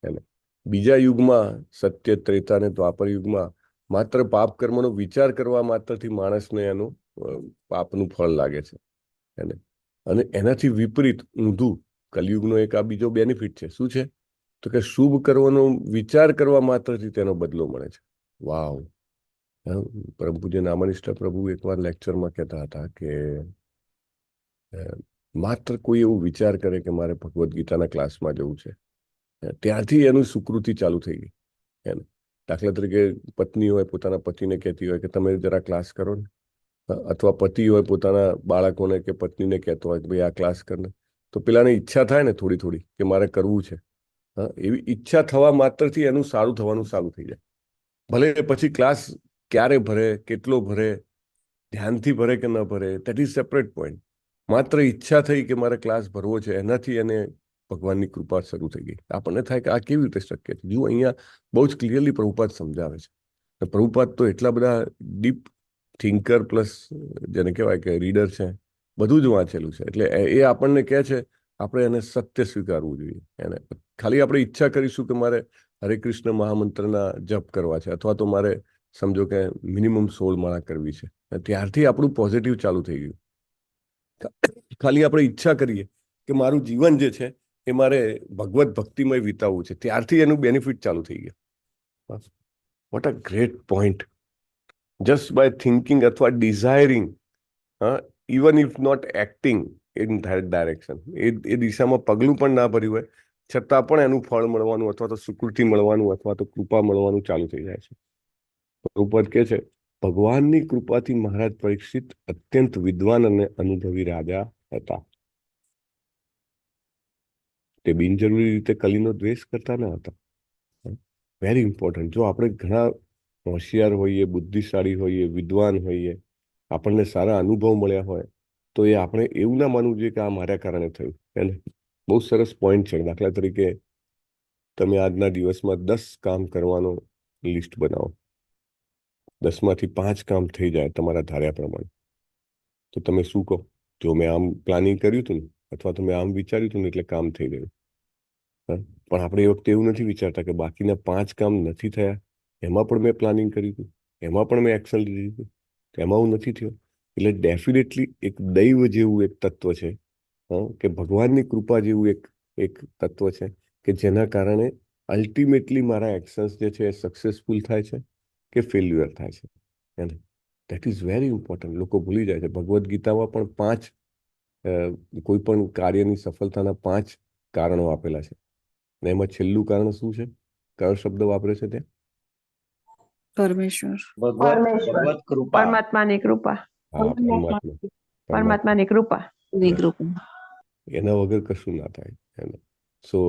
એને બીજા યુગમાં, સત્ય, ત્રેતા અને દ્વાપર યુગમાં માત્ર પાપ કર્મનો વિચાર કરવા માત્રથી માણસને એનું પાપનું ફળ લાગે છે. એને અને એનાથી વિપરીત ઊંધું કલયુગનો એક આ બીજો બેનિફિટ છે. શું છે? તો કે શુભ કરવાનો વિચાર કરવા માત્રથી તેનો બદલો મળે છે. વાવ! પરમ પૂજ્ય નામનિષ્ઠ પ્રભુ એકવાર લેક્ચરમાં કહેતા હતા કે માત્ર કોઈ એવું વિચાર કરે કે મારે ભગવદ્ ગીતાના ક્લાસમાં જવું છે, ત્યારથી એનું સુકૃતિ ચાલુ થઈ ગઈ. એમ દાખલા તરીકે પત્ની હોય પોતાના પતિને કહેતી હોય કે તમે જરા ક્લાસ કરો ને, અથવા પતિ હોય પોતાના બાળકોને કે પત્નીને કહેતો હોય કે ભાઈ આ ક્લાસ કરને, તો પેલાને ઈચ્છા થાય ને થોડી થોડી કે મારે કરવું છે. એવી ઈચ્છા થવા માત્રથી એનું સારું થવાનું ચાલુ થઈ જાય. ભલે પછી ક્લાસ ક્યારે ભરે, કેટલો ભરે, ધ્યાનથી ભરે કે ન ભરે, દેટ ઇઝ સેપરેટ પોઈન્ટ. માત્ર ઈચ્છા થઈ કે મારે ક્લાસ ભરવો છે, એનાથી એને ભગવાનની કૃપા શરૂ થઈ ગઈ. આપણને થાય કે આ કેવી રીતે શક્ય છે? જુઓ, અહીંયા બહુ જ ક્લિયરલી પ્રભુપાદ સમજાવે છે. પ્રભુપાદ તો એટલા બધા ડીપ થિંકર પ્લસ જેને કહેવાય કે રીડર છે, બધું જ વાંચેલું છે. એટલે એ આપણને કહે છે આપણે એને સત્ય સ્વીકારવું જોઈએ. એને ખાલી આપણે ઈચ્છા કરીશું કે મારે હરે કૃષ્ણ મહામંત્રના જપ કરવા છે, અથવા તો મારે સમજો કે મિનિમમ 16 માળા કરવી છે, ત્યારથી આપણું પોઝિટિવ ચાલુ થઈ ગયું. ખાલી આપણે ઈચ્છા કરીએ કે મારું જીવન જે છે એ મારે ભગવત ભક્તિમય વિતાવવું છે, ત્યારથી એનું બેનિફિટ ચાલુ થઈ ગયું. What a great point! Just by thinking અથવા desiring, even if not acting in that direction, એ દિશામાં પગલું પણ ના ભર્યું હોય છતાં પણ એનું ફળ મળવાનું અથવા તો સુકૃતિ મળવાનું અથવા તો કૃપા મળવાનું ચાલુ થઈ જાય છે. પ્રભુપાદ કહે છે ભગવાનની કૃપાથી મહારાજ પરીક્ષિત અત્યંત વિદ્વાન અને અનુભવી રાજા હતા. તે બિનજરૂરી રીતે કલીનો દ્વેષ કરતા ન હતા. Very important. જો આપણે ઘણા હોશિયાર હોઈએ, બુદ્ધિશાળી હોઈએ, વિદ્વાન હોઈએ, આપણને સારા અનુભવ મળ્યા હોય, તો એ આપણે એવું ના માનવું જોઈએ કે આ મારા કારણે થયું. એને બહુ સરસ પોઈન્ટ છે. દાખલા તરીકે તમે આજના દિવસમાં 10 કામ કરવાનો લિસ્ટ બનાવો, 10માંથી 5 કામ થઈ જાય તમારા ધાર્યા પ્રમાણે, તો તમે શું કહો? જો મેં આમ પ્લાનિંગ કર્યું હતું ને, અથવા તો મેં આમ વિચાર્યું હતું ને એટલે કામ થઈ ગયું. પણ આપણે એ વખતે એવું નથી વિચારતા કે બાકીના 5 કામ નથી થયા, એમાં પણ મેં પ્લાનિંગ કર્યું હતું, એમાં પણ મેં એક્શન લીધી હતી, એમાં હું નથી થયો. એટલે ડેફિનેટલી એક દૈવ જેવું એક તત્વ છે, કે ભગવાનની કૃપા જેવું એક તત્વ છે કે જેના કારણે અલ્ટિમેટલી મારા એક્શન્સ જે છે એ સક્સેસફુલ થાય છે કે ફેલ્યુઅર થાય છે. એને દેટ ઇઝ વેરી ઇમ્પોર્ટન્ટ. લોકો ભૂલી જાય છે. ભગવદ્ ગીતામાં પણ 5 કોઈ પણ કાર્યની સફળતાના 5 કારણો આપેલા છે. અને એમાં છેલ્લું કારણ શું છે? કયો શબ્દ વાપરે છે ત્યાં? પરમેશ્વર. ભગવત કૃપા. પરમાત્માની કૃપા. હા, પરમાત્મા. પરમાત્માની કૃપા. એના વગર કશું ના થાય. સો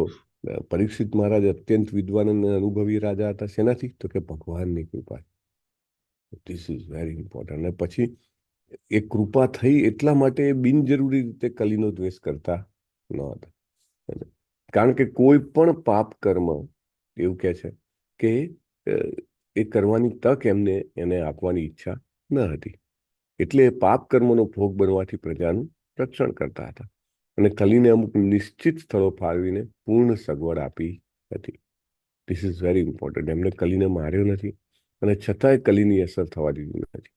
પરીક્ષિત મહારાજ અત્યંત વિદ્વાન અને અનુભવી રાજા હતા. શેનાથી? તો કે ભગવાનની કૃપા. This is very important. અને પછી એ કૃપા થઈ એટલા માટે બિનજરૂરી રીતે કલીનો દ્વેષ કરતા ન હતા. કારણ કે કોઈ પણ પાપ કર્મ એવું કહે છે કે એ કરવાની તક એને આપવાની ઈચ્છા ન હતી. એટલે એ પાપ કર્મનો ભોગ બનવાથી પ્રજાનું રક્ષણ કરતા હતા. અને કલીને અમુક નિશ્ચિત સ્થળો ફાળવીને પૂર્ણ સગવડ આપી હતી. This is very important. એમને કલીને માર્યો નથી અને છતાંય કલીની અસર થવા દીધી નથી.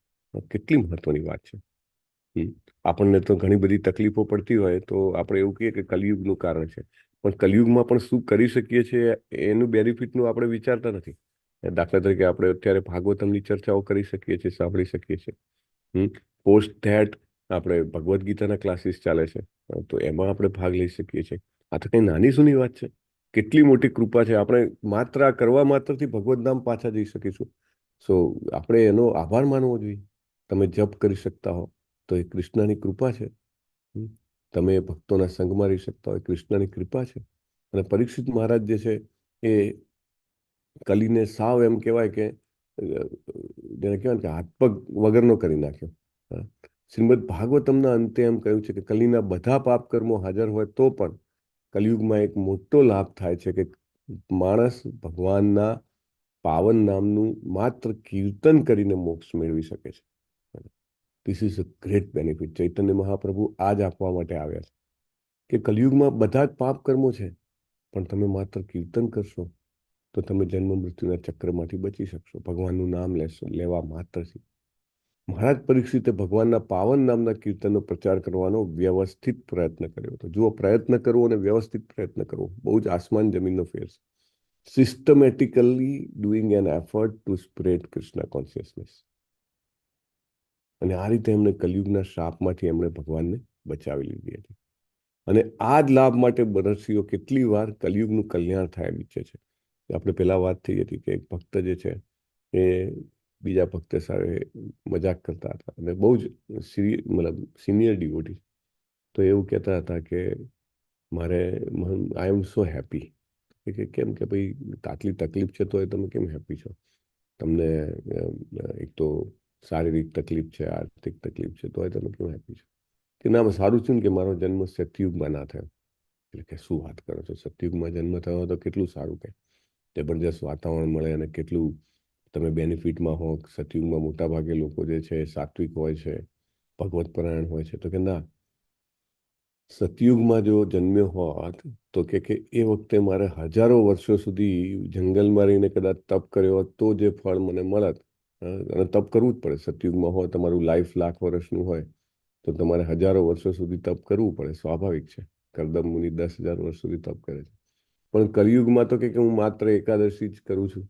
કેટલી મહત્વની વાત છે. આપણને તો ઘણી બધી તકલીફો પડતી હોય તો આપણે એવું કહીએ કે કલિયુગનું કારણ છે. પણ કલિયુગમાં પણ શું કરી શકીએ છીએ એનું બેનિફિટનું આપણે વિચારતા નથી. દાખલા તરીકે આપણે અત્યારે ભાગવતમની ચર્ચાઓ કરી શકીએ છીએ, સાંભળી શકીએ છીએ. પોસ્ટ ધેટ આપણે ભગવદ્ ગીતાના ક્લાસીસ ચાલે છે તો એમાં આપણે ભાગ લઈ શકીએ છીએ. આ તો કંઈ નાની સૂની વાત છે. કેટલી મોટી કૃપા છે. આપણે માત્ર આ કરવા માત્રથી ભગવદ ધામ પાછા જઈ શકીશું. સો આપણે એનો આભાર માનવો જોઈએ. તમે જપ કરી શકતા હો તો એ કૃષ્ણની કૃપા છે. તમે ભક્તોના સંગમાં રહી શકતા હોય, કૃષ્ણની કૃપા છે. અને પરીક્ષિત મહારાજ જે છે એ કલીને સાવ એમ કહેવાય કે જેને કહેવાય કે હાથ પગ વગરનો કરી નાખ્યો. શ્રીમદ ભાગવતમના અંતે એમ કહ્યું છે કે કલીના બધા પાપ કર્મો હાજર હોય તો પણ કલિયુગમાં એક મોટો લાભ થાય છે કે માણસ ભગવાનના પાવન નામનું માત્ર કીર્તન કરીને મોક્ષ મેળવી શકે છે. This is a great benefit. Chaitanya Mahaprabhu આ જ આપવા માટે આવ્યા છે કે કલિયુગમાં બધા જ પાપ કર્મો છે પણ તમે માત્ર કીર્તન કરશો તો તમે જન્મ મૃત્યુના ચક્રમાંથી બચી શકશો. ભગવાનનું નામ લેવા માત્રથી. મહારાજ પરીક્ષિતે ભગવાનના પાવન નામના કીર્તનનો પ્રચાર કરવાનો વ્યવસ્થિત પ્રયત્ન કર્યો હતો. જુઓ, પ્રયત્ન કરવો અને વ્યવસ્થિત પ્રયત્ન કરવો બહુ જ આસમાન જમીનનો ફેર છે. Systematically doing an effort to spread Krishna consciousness. અને આ રીતે એમને કલિયુગના શ્રાપમાંથી એમણે ભગવાનને બચાવી લીધી હતી. અને આ જ લાભ માટે મહર્ષિઓ કેટલી વાર કલિયુગનું કલ્યાણ થાય ઈચ્છે છે. આપણે પહેલા વાત થઈ હતી કે એક ભક્ત જે છે એ બીજા ભક્ત સાથે મજાક કરતા હતા અને બહુ જ મતલબ સિનિયર ડિવોટી. તો એવું કહેતા હતા કે આઈ એમ સો હેપી. કે કેમ કે ભાઈ આટલી તકલીફ છે તો એ તમે કેમ હેપી છો? તમને એક તો શારીરિક તકલીફ છે, આર્થિક તકલીફ છે, તો એ તમે કેમ હેપી છો? કે ના, સારું છે ને કે મારો જન્મ સતયુગમાં ના થયો. એટલે કે શું વાત કરો છો? સતયુગમાં જન્મ થયો તો કેટલું સારું, કે જબરજસ્ત વાતાવરણ મળે અને કેટલું તમે બેનિફિટમાં હો. સતયુગમાં મોટા ભાગે લોકો જે છે સાત્વિક હોય છે, ભગવત પરાયણ હોય છે. તો કે ના, સતયુગમાં જો જન્મ્યો હોત તો કે એ વખતે મારે હજારો વર્ષો સુધી જંગલમાં રહીને કદાચ તપ કર્યો હોત તો જે ફળ મને મળત. અને તપ કરવું જ પડે. સતયુગમાં હોય, તમારું લાઈફ લાખ વર્ષનું હોય તો તમારે હજારો વર્ષો સુધી તપ કરવું પડે. સ્વાભાવિક છે. કરદમ મુનિ 10,000 વર્ષ સુધી તપ કરે છે. પણ કલિયુગમાં તો કે હું માત્ર એકાદશી જ કરું છું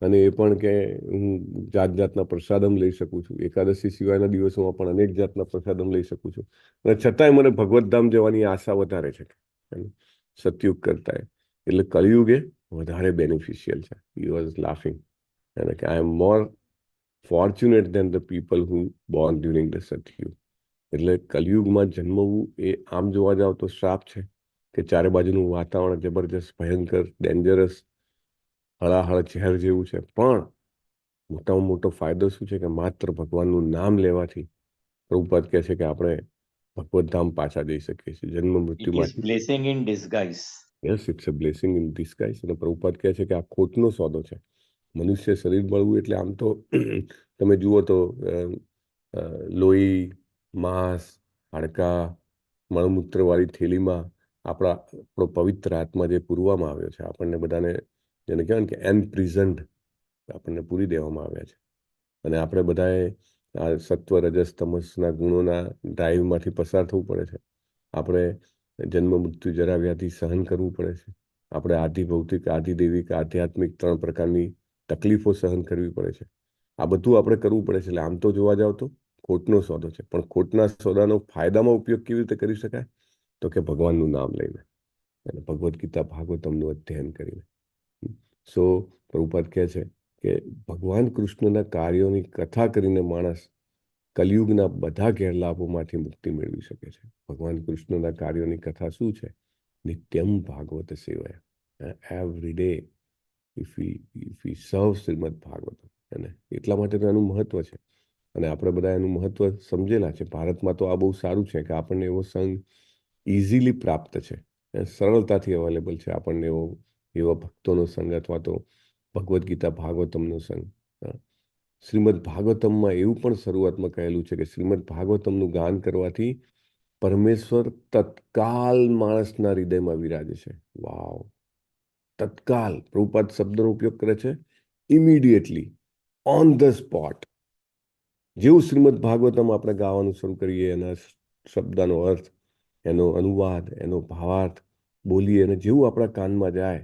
અને એ પણ કે હું જાત જાતના પ્રસાદમ લઈ શકું છું. એકાદશી સિવાયના દિવસોમાં પણ અનેક જાતના પ્રસાદમ લઈ શકું છું અને છતાંય મને ભગવત ધામ જવાની આશા વધારે છે સતયુગ કરતા. એટલે કલિયુગ એ વધારે બેનિફિશિયલ છે. હી વોઝ લાફિંગ અને કે I am more fortunate than the people who born during the Satyuga. એટલે કલિયુગમાં જન્મવું એ આમ જોવા જાવ તો શ્રાપ છે કે ચારે બાજુનું વાતાવરણ જબરજસ્ત ભયંકર ડેન્જરસ હળાહળ ઝેર જેવું છે. પણ મોટામાં મોટો ફાયદો શું છે કે માત્ર ભગવાનનું નામ લેવાથી પ્રભુપાદ કહે છે કે આપણે ભગવત ધામ પાછા જઈ શકીએ છીએ જન્મ મૃત્યુમાંથી. Blessing in disguise. Yes, it's a blessing in disguise. અને પ્રભુપાદ કહે છે કે આ ખોટનો સોદો છે. મનુષ્ય શરીર મળવું એટલે આમ તો તમે જુઓ તો લોહી, માંસ, હાડકાં, મળમૂત્રવાળી થેલીમાં આપણો પવિત્ર આત્મા જે પૂરવામાં આવ્યો છે, આપણને બધાને જેને કહેવાય ને કે એનપ્રિઝન્ડ આપણને પૂરી દેવામાં આવ્યા છે. અને આપણે બધાએ આ સત્વ રજસ તમસના ગુણોના ડ્રાઈવમાંથી પસાર થવું પડે છે. આપણે જન્મ મૃત્યુ જરા વ્યાધિ સહન કરવું પડે છે. આપણે આધિ ભૌતિક, આધિ દૈવિક, આધ્યાત્મિક 3 પ્રકારની તકલીફો સહન કરવી પડે છે. આ બધું આપણે કરવું પડે છે. એટલે આમ તો જોવા જાવ તો ખોટનો સોદો છે, પણ ખોટના સોદાનો ફાયદામાં ઉપયોગ કેવી રીતે કરી શકાય? તો કે ભગવાનનું નામ લઈને અને ભગવદ્ ગીતા ભાગવતમનું અધ્યયન કરીને. સો પ્રભુપાદ કહે છે કે ભગવાન કૃષ્ણના કાર્યોની કથા કરીને માણસ કલિયુગના બધા ગેરલાભોમાંથી મુક્તિ મેળવી શકે છે. ભગવાન કૃષ્ણના કાર્યોની કથા શું છે? નિત્યમ ભાગવત સેવાય, every day if we serve Srimad Bhagavatam. અને એટલા માટે તો એનું મહત્વ છે, અને આપણે બધા એનું મહત્વ સમજેલા છે. ભારતમાં તો આ બહુ સારું છે કે આપણને એવો સંઘ ઇઝીલી પ્રાપ્ત છે, સરળતાથી અવેલેબલ છે આપણને એવા ભક્તોનો સંઘ, અથવા તો ભગવદ્ ગીતા ભાગવતમનો સંઘ. શ્રીમદ ભાગવતમમાં એવું પણ શરૂઆતમાં કહેલું છે કે શ્રીમદ ભાગવતમનું ગાન કરવાથી પરમેશ્વર તત્કાલ માણસના હૃદયમાં વિરાજે છે. વાવ! તત્કાલ. પ્રભુપાદ શબ્દનો ઉપયોગ કરે છે, ઇમિડિયેટલી, ઓન ધ સ્પોટ. જેવું શ્રીમદ ભાગવતમ આપણે ગાવાનું શરૂ કરીએ, એના શબ્દનો અર્થ, એનો અનુવાદ, એનો ભાવાર્થ બોલીએ, અને જેવું આપણા કાનમાં જાય,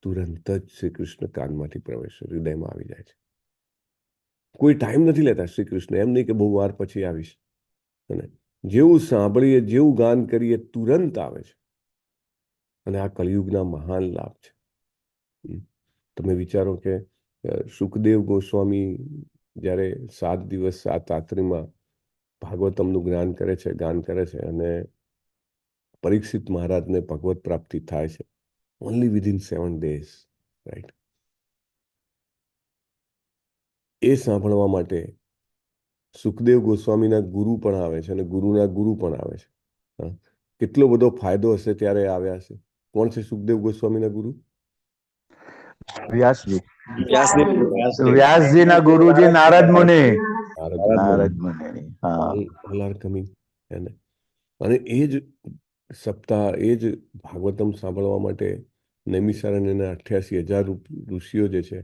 તુરંત જ શ્રી કૃષ્ણ કાનમાંથી પ્રવેશ હૃદયમાં આવી જાય છે. કોઈ ટાઈમ નથી લેતા શ્રી કૃષ્ણ. એમ નહીં કે બહુ વાર પછી આવીશ. અને જેવું સાંભળીએ, જેવું ગાન કરીએ, તુરંત આવે છે. અને આ કલિયુગના મહાન લાભ છે. તમે વિચારો કે સુખદેવ ગોસ્વામી જ્યારે 7 દિવસ 7 રાત્રિમાં ભાગવતમનું ગાન કરે છે, અને પરીક્ષિત મહારાજને ભગવત પ્રાપ્તિ થાય છે, ઓનલી વિધિન 7 days, રાઈટ? એ સાંભળવા માટે સુખદેવ ગોસ્વામીના ગુરુ પણ આવે છે, અને ગુરુના ગુરુ પણ આવે છે. કેટલો બધો ફાયદો હશે ત્યારે આવ્યા હશે. કોણ છે સુખદેવ ગોસ્વામીના ગુરુ? વ્યાસજી. વ્યાસદેવ. વ્યાસજીના ગુરુજી નારદ મુનિ. નારદ મુનિ. હા. all are coming. અને એ જ સપ્તાહ, એ જ ભાગવતમ સાંભળવા માટે નૈમિષારણ્યના 88,000 ઋષિઓ જે છે,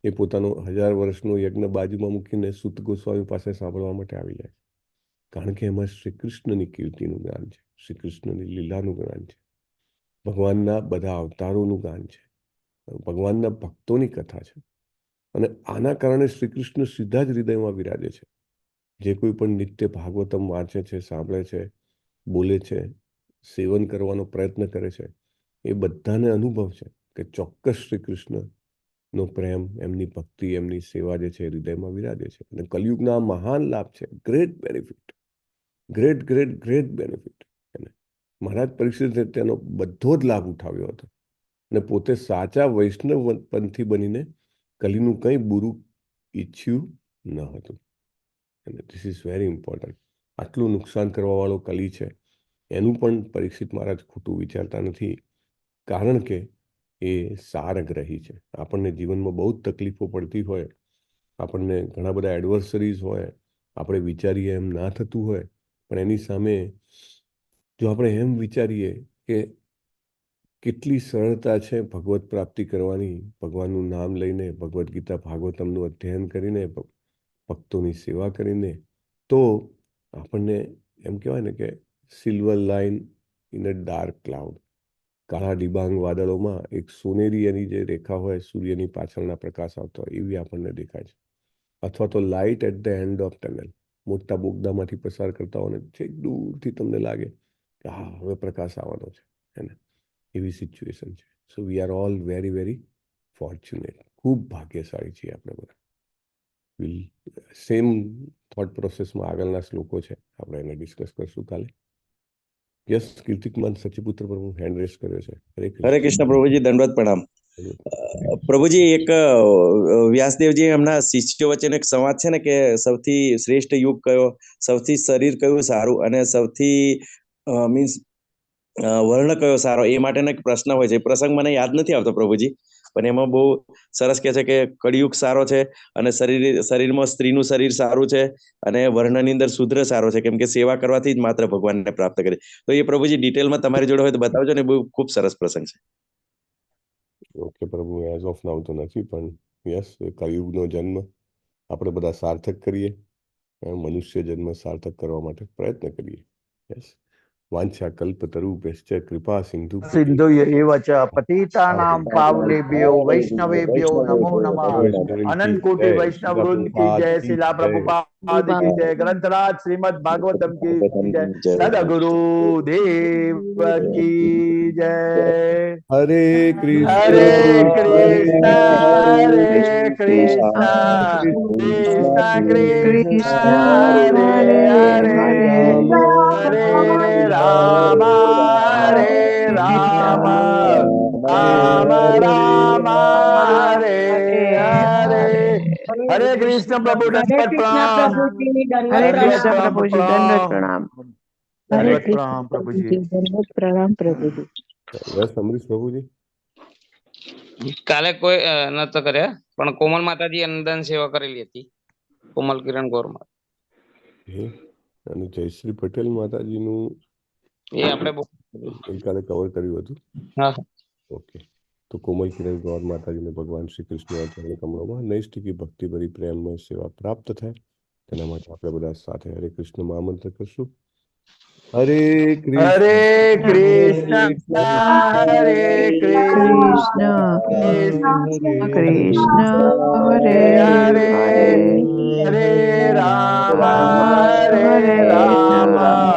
એ પોતાનો 1000 વર્ષનો યજ્ઞ બાજુમાં મૂકીને સુત ગોસ્વામી પાસે સાંભળવા માટે આવી જાય. કારણ કે એમાં શ્રી કૃષ્ણની કીર્તિનું ગાન છે, શ્રી કૃષ્ણની લીલાનું ગાન છે, ભગવાનના બધા અવતારોનું ગાન છે, ભગવાનના ભક્તોની કથા છે. અને આના કારણે શ્રી કૃષ્ણ સીધા જ હૃદયમાં વિરાજે છે. જે કોઈ પણ નિત્ય ભાગવતમ વાંચે છે, સાંભળે છે, બોલે છે, સેવન કરવાનો પ્રયત્ન કરે છે, એ બધાને અનુભવ છે કે ચોક્કસ શ્રી કૃષ્ણનો પ્રેમ, એમની ભક્તિ, એમની સેવા જે છે હૃદયમાં વિરાજે છે. અને કલિયુગના મહાન લાભ છે. Great benefit, great great great benefit. Maharaj પરીક્ષિતે તેનો બધો જ લાભ ઉઠાવ્યો હતો, અને પોતે સાચા વૈષ્ણવ પંથી બનીને કલીનું કંઈ બુરું ઈચ્છ્યું ન હતું. અને ધીસ ઇઝ વેરી ઇમ્પોર્ટન્ટ. આટલું નુકસાન કરવાવાળો કલી છે, એનું પણ પરીક્ષિત મહારાજ ખોટું વિચારતા નથી, કારણ કે એ સારગ્રહી છે. આપણને જીવનમાં બહુ જ તકલીફો પડતી હોય, આપણને ઘણા બધા એડવર્સરીઝ હોય, આપણે વિચારીએ એમ ના થતું હોય, પણ એની સામે જો આપણે એમ વિચારીએ કે કેટલી સરળતા છે ભગવત પ્રાપ્તિ કરવાની, ભગવાનનું નામ લઈને, ભગવદ્ ગીતા ભાગવતમનું અધ્યયન કરીને, ભક્તોની સેવા કરીને, તો આપણને એમ કહેવાય ને કે silver line in a dark cloud, કાળા ડિબાંગ વાદળોમાં એક સોનેરી એની જે રેખા હોય, સૂર્યની પાછળના પ્રકાશ આવતો હોય, એવી આપણને દેખાય છે. અથવા તો light at the end of tunnel, મોટા બોગદામાંથી પસાર કરતા હોય, છેક દૂરથી તમને લાગે કે હા, હવે પ્રકાશ આવવાનો છે, એને એવી સિચ્યુએશન છે. So we are all very very fortunate. ખૂબ ભાગ્યશાળી છીએ આપણે બધા. વિલ સેમ થોટ પ્રોસેસમાં આગળના શ્લોકો છે, આપણે એને ડિસ્કસ કરશું કાલે. યસ, કીર્તિકમાન સચિપુત્ર પ્રભુ હેન્ડ રેસ કર્યો છે. હરે કૃષ્ણ પ્રભુજી, દંડવત પ્રણામ. પ્રભુજી, એક વ્યાસદેવજી એમના શિષ્યો વચ્ચેનો એક સંવાદ છે ને કે સૌથી શ્રેષ્ઠ યુગ કયો, સૌથી શરીર કયું સારું, અને સૌથી મીન્સ વર્ણ કયો સારો, એ માટેનો એક પ્રશ્ન હોય છે. પ્રસંગ મને યાદ નથી આવતો પ્રભુજી, પણ એમાં બહુ સરસ કહે છે કે કળિયુગ સારો છે, અને શરીરમાં સ્ત્રીનું શરીર સારું છે, અને વર્ણની અંદર શુદ્ર સારો છે, કેમ કે સેવા કરવાથી જ માત્ર ભગવાનને પ્રાપ્ત કરે. તો એ પ્રભુજી ડિટેલમાં તમારી જોડે હોય તો બતાવજો ને, બહુ ખૂબ સરસ પ્રસંગ છે. ઓકે પ્રભુ, એઝ ઓફ નાઉ તો નથી, પણ યસ, કળિયુગનો જન્મ આપણે બધા સાર્થક કરીએ, મનુષ્ય જન્મ સાર્થક કરવા માટે પ્રયત્ન કરીએ. યસ, वाञ्छा कल्पतरुभ्यश्च कृपा सिंधु सिंधु एव च पतितानां पावनेभ्यो वैष्णवेभ्यो नमो नमः। अनंत कोटि वैष्णव वृंद की जय, शिला प्रभुपाद की जय, ग्रंथराज श्रीमद् भागवतम की जय, सदगुरु देव की जय। हरे कृष्ण हरे कृष्ण कृष्ण कृष्ण हरे हरे, हरे राम राम राम हरे हरे। हरे कृष्ण प्रभु दंडवत प्रणाम। हरे कृष्ण दंडवत प्रभु जी, दंडवत प्रणाम। दंडवत प्रणाम प्रभु जी। દંડવત પ્રણામ પ્રભુજી. यस अमरीश प्रभु जी કાલે કોઈ નતો કર્યા, પણ કોમલ માતાજી અન્નદાન સેવા કરેલી હતી. કોમલ કિરણ ગોર માં હે અને જયશ્રી પટેલ માતાજીનું એ આપણે ગઈકાલે કવર કર્યું હતું. હા ઓકે, તો કોમલ કિરણ ગૌર માતાજીને ભગવાન શ્રી કૃષ્ણના ચરણ કમળોમાં નૈષ્ઠિકી ભક્તિભરી પ્રેમમય સેવા પ્રાપ્ત થાય તેના માટે આપણે બધા સાથે હરે કૃષ્ણમાં આમંત્રણ કરશું. હરે કૃષ્ણ હરે કૃષ્ણ હરે કૃષ્ણ કૃષ્ણ હરે હરે હરે, હરે રામ રામ હરે હરે રામ રામ,